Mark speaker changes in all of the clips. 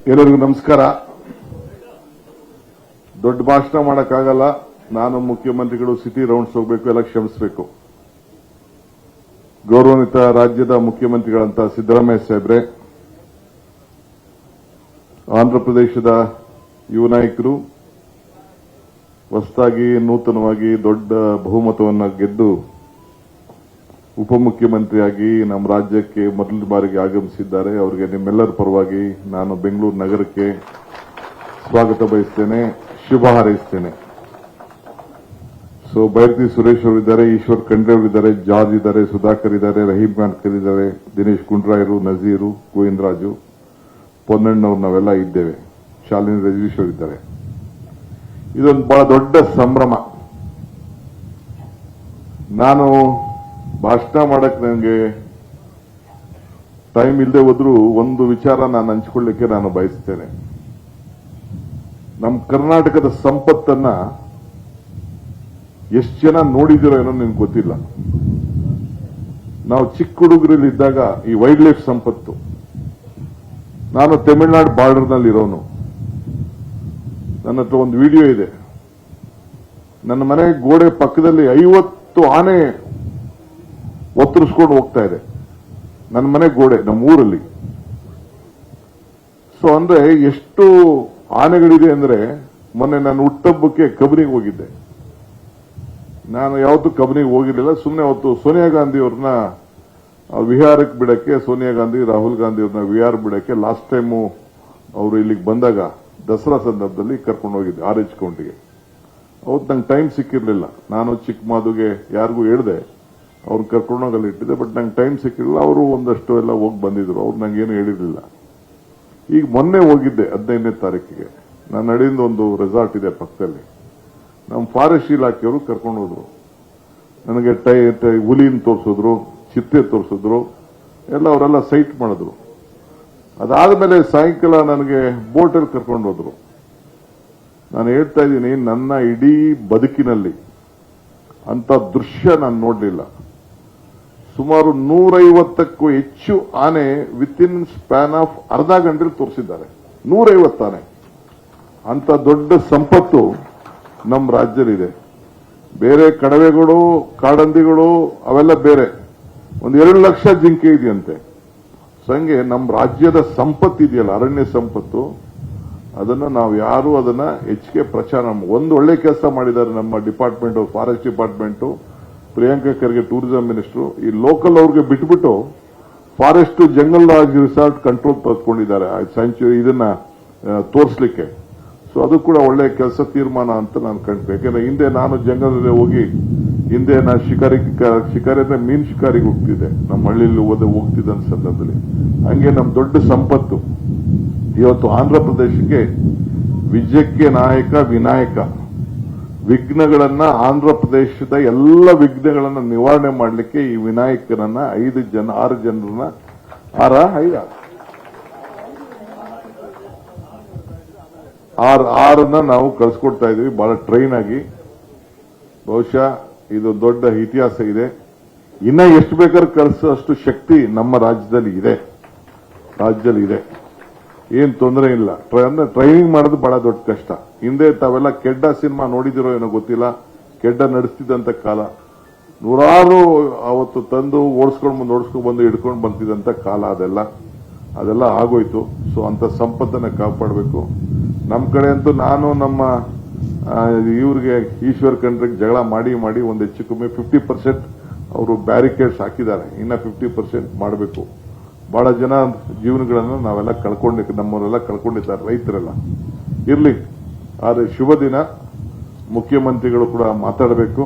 Speaker 1: ಎಲ್ಲರಿಗೂ ನಮಸ್ಕಾರ. ದೊಡ್ಡ ಭಾಷಣ ಮಾಡಕ್ಕಾಗಲ್ಲ. ನಾನು ಮುಖ್ಯಮಂತ್ರಿಗಳು ಸಿಟಿ ರೌಂಡ್ಸ್ ಹೋಗಬೇಕು, ಎಲ್ಲ ಕ್ಷಮಿಸಬೇಕು. ಗೌರವಾನ್ವಿತ ರಾಜ್ಯದ ಮುಖ್ಯಮಂತ್ರಿಗಳಂತ ಸಿದ್ದರಾಮಯ್ಯ ಸಾಹೇಬ್ರೆ, ಆಂಧ್ರಪ್ರದೇಶದ ಯುವ ನಾಯಕರು, ಹೊಸದಾಗಿ ನೂತನವಾಗಿ ದೊಡ್ಡ ಬಹುಮತವನ್ನು ಗೆದ್ದು ಉಪಮುಖ್ಯಮಂತ್ರಿಯಾಗಿ ನಮ್ಮ ರಾಜ್ಯಕ್ಕೆ ಮೊದಲ ಬಾರಿಗೆ ಆಗಮಿಸಿದ್ದಾರೆ. ಅವರಿಗೆ ನಿಮ್ಮೆಲ್ಲರ ಪರವಾಗಿ ನಾನು ಬೆಂಗಳೂರು ನಗರಕ್ಕೆ ಸ್ವಾಗತ ಬಯಸ್ತೇನೆ, ಶುಭ ಹಾರೈಸ್ತೇನೆ. ಬೈರತಿ ಸುರೇಶ್ ಅವರಿದ್ದಾರೆ, ಈಶ್ವರ್ ಖಂಡ್ರೆ ಅವರಿದ್ದಾರೆ, ಜಾರ್ಜ್ ಇದ್ದಾರೆ, ಸುಧಾಕರ್ ಇದ್ದಾರೆ, ರಹೀಂ ಗಾನ್ಕರ್ ಇದ್ದಾರೆ, ದಿನೇಶ್ ಗುಂಡ್ರಾಯರು, ನಜೀರು, ಗೋವಿಂದರಾಜು, ಪೊನ್ನಣ್ಣವ್ರು, ನಾವೆಲ್ಲ ಇದ್ದೇವೆ. ಶಾಲಿನಿ ರಜನೀಶ್ ಅವರಿದ್ದಾರೆ. ಇದೊಂದು ಬಹಳ ದೊಡ್ಡ ಸಂಭ್ರಮ. ನಾನು ಭಾಷಣ ಮಾಡಕ್ ನನಗೆ ಟೈಮ್ ಇಲ್ಲದೆ ಹೋದ್ರೂ ಒಂದು ವಿಚಾರ ನಾನು ಹಂಚಿಕೊಳ್ಳಿಕ್ಕೆ ನಾನು ಬಯಸ್ತೇನೆ. ನಮ್ಮ ಕರ್ನಾಟಕದ ಸಂಪತ್ತನ್ನ ಎಷ್ಟು ಜನ ನೋಡಿದಿರೋ ಏನೋ ನಿಮ್ಗೆ ಗೊತ್ತಿಲ್ಲ. ನಾವು ಚಿಕ್ಕ ಹುಡುಗರಲ್ಲಿದ್ದಾಗ ಈ ವೈಲ್ಡ್ ಲೈಫ್ ಸಂಪತ್ತು, ನಾನು ತಮಿಳುನಾಡು ಬಾರ್ಡರ್ನಲ್ಲಿ ಇರೋನು. ನನ್ನ ಹತ್ರ ಒಂದು ವಿಡಿಯೋ ಇದೆ. ನನ್ನ ಮನೆ ಗೋಡೆ ಪಕ್ಕದಲ್ಲಿ 50 ಆನೆ ಒತ್ತರಿಸ್ಕೊಂಡು ಹೋಗ್ತಾ ಇದೆ. ನನ್ನ ಮನೆ ಗೋಡೆ, ನಮ್ಮ ಊರಲ್ಲಿ. ಅಂದ್ರೆ ಎಷ್ಟು ಆನೆಗಳಿದೆ ಅಂದ್ರೆ, ಮೊನ್ನೆ ನಾನು ಹುಟ್ಟಹಬ್ಬಕ್ಕೆ ಕಬಿನಿಗೆ ಹೋಗಿದ್ದೆ. ನಾನು ಯಾವತ್ತೂ ಕಬಿನಿಗೆ ಹೋಗಿರಲಿಲ್ಲ. ಸುಮ್ಮನೆ ಅವತ್ತು ಸೋನಿಯಾ ಗಾಂಧಿ ಅವ್ರನ್ನ ವಿಹಾರಕ್ಕೆ ಬಿಡಕ್ಕೆ, ಸೋನಿಯಾ ಗಾಂಧಿ ರಾಹುಲ್ ಗಾಂಧಿ ಅವ್ರನ್ನ ವಿಹಾರ ಬಿಡಕ್ಕೆ ಲಾಸ್ಟ್ ಟೈಮು ಅವರು ಇಲ್ಲಿಗೆ ಬಂದಾಗ ದಸರಾ ಸಂದರ್ಭದಲ್ಲಿ ಕರ್ಕೊಂಡು ಹೋಗಿದ್ದೆ RH ಕೌಂಟಿಗೆ. ಅವತ್ತು ನಂಗೆ ಟೈಮ್ ಸಿಕ್ಕಿರ್ಲಿಲ್ಲ. ನಾನು ಚಿಕ್ಕ ಮಾದುಗೆ ಯಾರಿಗೂ ಹೇಳ್ದೆ, ಅವ್ರು ಕರ್ಕೊಂಡೋಗಲ್ಲಿ ಇಟ್ಟಿದ್ದೆ. ಬಟ್ ನಂಗೆ ಟೈಮ್ ಸಿಕ್ಕಿರಲಿಲ್ಲ. ಅವರು ಒಂದಷ್ಟು ಎಲ್ಲ ಹೋಗಿ ಬಂದಿದ್ರು. ಅವ್ರು ನಂಗೇನು ಹೇಳಿರಲಿಲ್ಲ. ಈಗ ಮೊನ್ನೆ ಹೋಗಿದ್ದೆ 15ನೇ ತಾರೀಕಿಗೆ. ನಾನು ನಡೆಯಿಂದ ಒಂದು ರೆಸಾರ್ಟ್ ಇದೆ ಪಕ್ಕದಲ್ಲಿ. ನಮ್ಮ ಫಾರೆಸ್ಟ್ ಇಲಾಖೆಯವರು ಕರ್ಕೊಂಡು ಹೋದ್ರು. ನನಗೆ ಹುಲಿನ ತೋರಿಸಿದ್ರು, ಚಿತ್ತೆ ತೋರಿಸಿದ್ರು, ಎಲ್ಲ ಅವರೆಲ್ಲ ಸೈಟ್ ಮಾಡಿದ್ರು. ಅದಾದ್ಮೇಲೆ ಸಾಯಂಕಾಲ ನನಗೆ ಬೋಟಲ್ಲಿ ಕರ್ಕೊಂಡು ಹೋದ್ರು. ನಾನು ಹೇಳ್ತಾ ಇದ್ದೀನಿ, ನನ್ನ ಇಡೀ ಬದುಕಿನಲ್ಲಿ ಅಂತ ದೃಶ್ಯ ನಾನು ನೋಡಲಿಲ್ಲ. ಸುಮಾರು 150ಕ್ಕೂ ಹೆಚ್ಚು ಆನೆ ವಿತಿನ್ ಸ್ಪ್ಯಾನ್ ಆಫ್ ಅರ್ಧ ಗಂಟೆಲಿ ತೋರಿಸಿದ್ದಾರೆ. 150 ಆನೆ. ಅಂತ ದೊಡ್ಡ ಸಂಪತ್ತು ನಮ್ಮ ರಾಜ್ಯದಲ್ಲಿದೆ. ಬೇರೆ ಕಡವೆಗಳು, ಕಾಡಂದಿಗಳು ಅವೆಲ್ಲ ಬೇರೆ. ಒಂದು 2 ಲಕ್ಷ ಜಿಂಕೆ ಇದೆಯಂತೆ. ಸಂಗೆ ನಮ್ಮ ರಾಜ್ಯದ ಸಂಪತ್ತು ಇದೆಯಲ್ಲ, ಅರಣ್ಯ ಸಂಪತ್ತು, ಅದನ್ನ ನಾವು ಯಾರು ಅದನ್ನ ಹೆಚ್ಚಿಗೆ ಪ್ರಚಾರ. ಒಂದು ಒಳ್ಳೆ ಕೆಲಸ ಮಾಡಿದ್ದಾರೆ ನಮ್ಮ department, forest department, Priyanka Kharge tourism minister. ಈ ಲೋಕಲ್ ಅವ್ರಿಗೆ ಬಿಟ್ಬಿಟ್ಟು forest jungle Raj resort control ತೆಗೆದುಕೊಂಡಿದ್ದಾರೆ ಸ್ಯಾಂಚುರಿ ಇದನ್ನ ತೋರಿಸಲಿಕ್ಕೆ. ಅದು ಕೂಡ ಒಳ್ಳೆ ಕೆಲಸ, ತೀರ್ಮಾನ ಅಂತ ನಾನು ಕಂಡ್ರೆ. ಯಾಕಂದ್ರೆ ಹಿಂದೆ ನಾನು ಜಂಗಲದಲ್ಲಿ ಹೋಗಿ, ಹಿಂದೆ ನಾನು ಶಿಕಾರಿ ಅಂದ್ರೆ ಮೀನು ಶಿಕಾರಿಗೆ ಹೋಗ್ತಿದ್ದೆ, ನಮ್ಮ ಹಳ್ಳಿಯಲ್ಲಿ ಹೋಗ್ತಿದ್ದ ಸಂದರ್ಭದಲ್ಲಿ. ಹಂಗೆ ನಮ್ಮ ದೊಡ್ಡ ಸಂಪತ್ತು ಇವತ್ತು ಆಂಧ್ರ ಪ್ರದೇಶಕ್ಕೆ ವಿಜಯಕ್ಕೆ ನಾಯಕ ವಿನಾಯಕ. ವಿಘ್ನಗಳನ್ನ, ಆಂಧ್ರ ಪ್ರದೇಶದ ಎಲ್ಲ ವಿಘ್ನಗಳನ್ನ ನಿವಾರಣೆ ಮಾಡಲಿಕ್ಕೆ ಈ ವಿನಾಯಕನನ್ನ 6 ಜನರನ್ನ 6 ನಾವು ಕಳಿಸ್ಕೊಡ್ತಾ ಇದೀವಿ, ಬಹಳ ಟ್ರೈನ್ ಆಗಿ. ಬಹುಶಃ ಇದು ದೊಡ್ಡ ಇತಿಹಾಸ ಇದೆ. ಇನ್ನ ಎಷ್ಟು ಬೇಕಾದ್ರೂ ಕಳಿಸೋಷ್ಟು ಶಕ್ತಿ ನಮ್ಮ ರಾಜ್ಯದಲ್ಲಿ ಇದೆ. ಏನ್ ತೊಂದರೆ ಇಲ್ಲ. ಟ್ರೈನಿಂಗ್ ಮಾಡೋದು ಬಹಳ ದೊಡ್ಡ ಕಷ್ಟ. ಹಿಂದೆ ತಾವೆಲ್ಲ ಕೆಡ್ಡ ಸಿನಿಮಾ ನೋಡಿದಿರೋ ಏನೋ ಗೊತ್ತಿಲ್ಲ. ಕೆಡ್ಡ ನಡೆಸ್ತಿದ್ದಂತ ಕಾಲ, ನೂರಾರು ಅವತ್ತು ತಂದು ಓಡಿಸ್ಕೊಂಡು ಬಂದು ಹಿಡ್ಕೊಂಡು ಬರ್ತಿದ್ದಂತ ಕಾಲ ಅದೆಲ್ಲ ಆಗೋಯ್ತು. ಅಂತ ಸಂಪತ್ತನ್ನ ಕಾಪಾಡಬೇಕು. ನಮ್ಮ ಕಡೆ ಅಂತೂ ನಾನು ನಮ್ಮ ಇವ್ರಿಗೆ ಈಶ್ವರ್ ಖಂಡ್ರೆಗೆ ಜಗಳ ಮಾಡಿ ಒಂದು ಹೆಚ್ಚು ಕಮ್ಮಿ 50% ಅವರು ಬ್ಯಾರಿಕೇಡ್ಸ್ ಹಾಕಿದ್ದಾರೆ. ಇನ್ನ 50% ಮಾಡಬೇಕು. ಬಹಳ ಜನ ಜೀವನಗಳನ್ನು ನಾವೆಲ್ಲ ನಮ್ಮವರೆಲ್ಲ ಕಳ್ಕೊಂಡಿದ್ದಾರೆ, ರೈತರೆಲ್ಲ. ಇರ್ಲಿ, ಆದರೆ ಶುಭ ದಿನ. ಮುಖ್ಯಮಂತ್ರಿಗಳು ಕೂಡ ಮಾತಾಡಬೇಕು.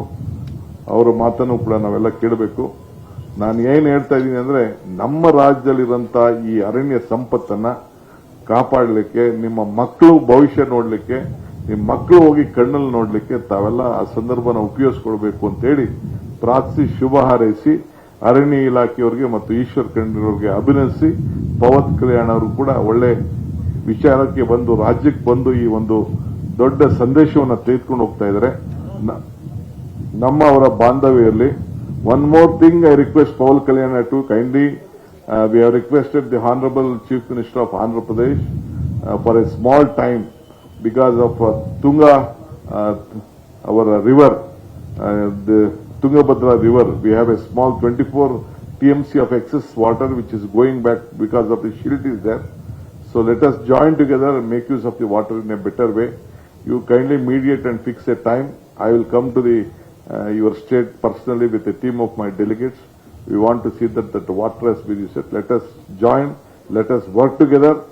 Speaker 1: ಅವರ ಮಾತನ್ನು ಕೂಡ ನಾವೆಲ್ಲ ಕೇಳಬೇಕು. ನಾನು ಏನ್ ಹೇಳ್ತಾ ಇದ್ದೀನಿ ಅಂದ್ರೆ, ನಮ್ಮ ರಾಜ್ಯದಲ್ಲಿರುವಂತ ಈ ಅರಣ್ಯ ಸಂಪತ್ತನ್ನ ಕಾಪಾಡಲಿಕ್ಕೆ, ನಿಮ್ಮ ಮಕ್ಕಳು ಭವಿಷ್ಯ ನೋಡ್ಲಿಕ್ಕೆ, ನಿಮ್ಮ ಮಕ್ಕಳು ಹೋಗಿ ಕಣ್ಣಲ್ಲಿ ನೋಡ್ಲಿಕ್ಕೆ ತಾವೆಲ್ಲ ಆ ಸಂದರ್ಭನ ಉಪಯೋಗಿಸ್ಕೊಳ್ಬೇಕು ಅಂತ ಹೇಳಿ ಪ್ರಾರ್ಥಿಸಿ, ಶುಭ ಹಾರೈಸಿ, ಅರಣ್ಯ ಇಲಾಖೆಯವರಿಗೆ ಮತ್ತು ಈಶ್ವರ್ ಖಂಡ್ರೆ ಅಭಿನಂದಿಸಿ, ಪವನ್ ಕಲ್ಯಾಣ್ ಅವರು ಕೂಡ ಒಳ್ಳೆ ವಿಚಾರಕ್ಕೆ ಬಂದು, ರಾಜ್ಯಕ್ಕೆ ಬಂದು ಈ ಒಂದು ದೊಡ್ಡ ಸಂದೇಶವನ್ನು ತೆಗೆದುಕೊಂಡು ಹೋಗ್ತಾ ಇದ್ದಾರೆ ನಮ್ಮ ಅವರ ಬಾಂಧವ್ಯದಲ್ಲಿ. One more thing, I request Pawan Kalyan to kindly, we have requested the Honorable Chief Minister of Andhra Pradesh for a small time because of Tunga, our river, the Tungabhadra river. We have a small 24 TMC of excess water which is going back because of the shield is there. So let us join together and make use of the water in a better way. You kindly mediate and fix a time. I will come to the your state personally with a team of my delegates. We want to see that the water has been used. Let us join. Let us work together.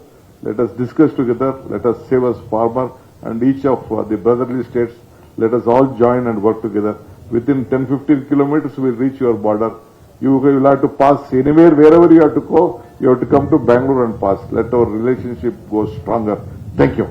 Speaker 1: Let us discuss together. Let us save us farmer and each of the brotherly states. Let us all join and work together. Within 10-15 kilometers, we will reach your border. You will have to pass anywhere, wherever you have to go. You have to come to Bangalore and pass. Let our relationship go stronger. Thank you.